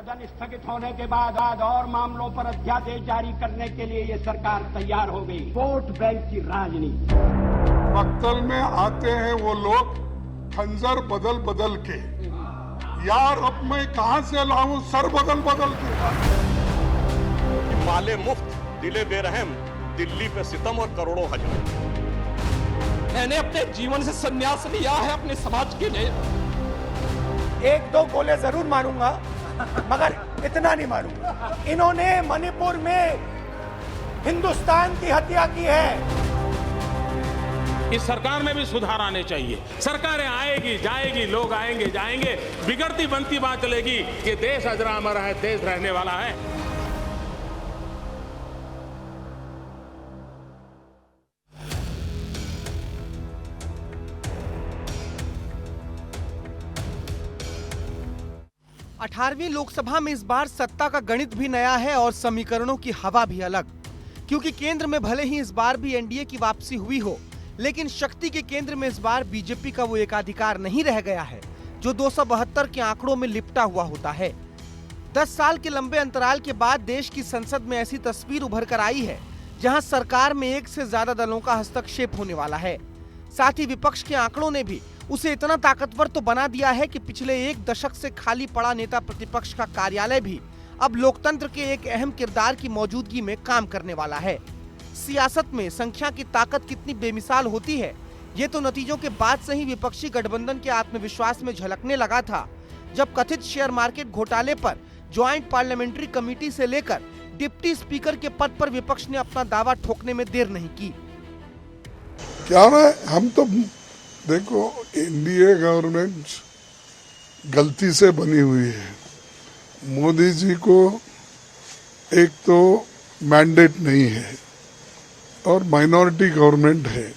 सदन स्थगित होने के बाद और मामलों पर अध्यादेश जारी करने के लिए ये सरकार तैयार हो गई। वोट बैंक की राजनीति। मक्तल में आते हैं वो लोग खंजर बदल बदल के। यार अब मैं कहां से लाऊं सर बदल बदल के। माले मुफ्त दिले बेरहम, दिल्ली पे सितम और करोड़ों हजम। मैंने अपने जीवन से संन्यास लिया है अपने समाज के लिए। एक दो गोले जरूर मारूंगा मगर इतना नहीं मारूंगा। इन्होंने मणिपुर में हिंदुस्तान की हत्या की है। इस सरकार में भी सुधार आने चाहिए। सरकारें आएगी जाएगी, लोग आएंगे जाएंगे, बिगड़ती बनती बात चलेगी कि देश अजरा अमर है, देश रहने वाला है। अठारहवीं लोकसभा में इस बार सत्ता का गणित भी नया है और समीकरणों की हवा भी अलग, क्योंकि केंद्र में भले ही इस बार भी एनडीए की वापसी हुई हो, लेकिन शक्ति के केंद्र में इस बार बीजेपी का वो एकाधिकार नहीं रह गया है जो 272 के आंकड़ों में लिपटा हुआ होता है। 10 साल के लंबे अंतराल के बाद देश की संसद में ऐसी तस्वीर उभर कर आई है जहां सरकार में एक से ज्यादा दलों का हस्तक्षेप होने वाला है। साथ ही विपक्ष के आंकड़ों ने भी उसे इतना ताकतवर तो बना दिया है कि पिछले एक दशक से खाली पड़ा नेता प्रतिपक्ष का कार्यालय भी अब लोकतंत्र के एक अहम किरदार की मौजूदगी में काम करने वाला है। सियासत में संख्या की ताकत कितनी बेमिसाल होती है, ये तो नतीजों के बाद से ही विपक्षी गठबंधन के आत्मविश्वास में झलकने लगा था, जब कथित शेयर मार्केट घोटाले पर ज्वाइंट पार्लियामेंट्री कमेटी से लेकर डिप्टी स्पीकर के पद पर विपक्ष ने अपना दावा ठोकने में देर नहीं की। क्या है, हम तो देखो एनडीए गवर्नमेंट गलती से बनी हुई है। मोदी जी को एक तो मैंडेट नहीं है और माइनॉरिटी गवर्नमेंट है।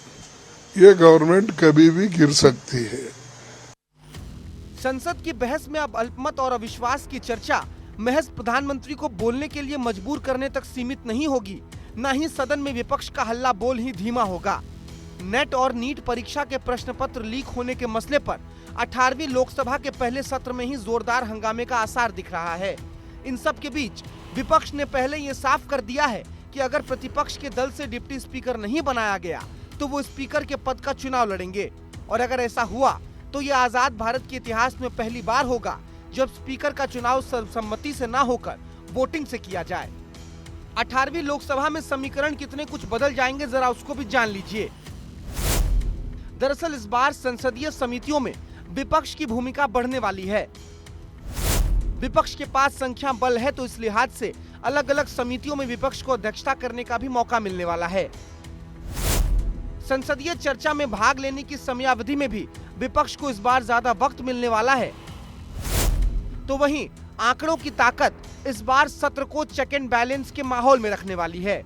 ये गवर्नमेंट कभी भी गिर सकती है। संसद की बहस में अब अल्पमत और अविश्वास की चर्चा महज प्रधानमंत्री को बोलने के लिए मजबूर करने तक सीमित नहीं होगी, न ही सदन में विपक्ष का हल्ला बोल ही धीमा होगा। नेट और नीट परीक्षा के प्रश्न पत्र लीक होने के मसले पर 18वीं लोकसभा के पहले सत्र में ही जोरदार हंगामे का आसार दिख रहा है। इन सब के बीच विपक्ष ने पहले ये साफ कर दिया है कि अगर प्रतिपक्ष के दल से डिप्टी स्पीकर नहीं बनाया गया तो वो स्पीकर के पद का चुनाव लड़ेंगे, और अगर ऐसा हुआ तो ये आजाद भारत के इतिहास में पहली बार होगा जब स्पीकर का चुनाव सर्वसम्मति से न होकर वोटिंग से किया जाए। 18वीं लोकसभा में समीकरण कितने कुछ बदल जाएंगे, जरा उसको भी जान लीजिए। दरअसल इस बार संसदीय समितियों में विपक्ष की भूमिका बढ़ने वाली है। विपक्ष के पास संख्या बल है तो इस लिहाज से अलग अलग समितियों में विपक्ष को अध्यक्षता करने का भी मौका मिलने वाला है। संसदीय चर्चा में भाग लेने की समयावधि में भी विपक्ष को इस बार ज्यादा वक्त मिलने वाला है। तो वहीं आंकड़ों की ताकत इस बार सत्र को चेक एंड बैलेंस के माहौल में रखने वाली है।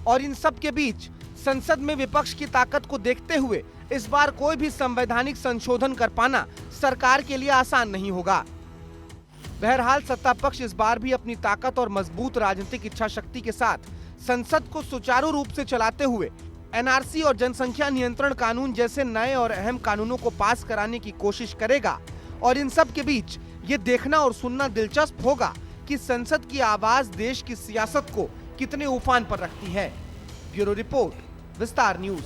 और इन सब के बीच संसद में विपक्ष की ताकत को देखते हुए इस बार कोई भी संवैधानिक संशोधन कर पाना सरकार के लिए आसान नहीं होगा। बहरहाल सत्ता पक्ष इस बार भी अपनी ताकत और मजबूत राजनीतिक इच्छा शक्ति के साथ संसद को सुचारू रूप से चलाते हुए एनआरसी और जनसंख्या नियंत्रण कानून जैसे नए और अहम कानूनों को पास कराने की कोशिश करेगा। और इन सब के बीच ये देखना और सुनना दिलचस्प होगा कि संसद की आवाज देश की सियासत को कितने उफान पर रखती है। ब्यूरो रिपोर्ट, विस्तार न्यूज।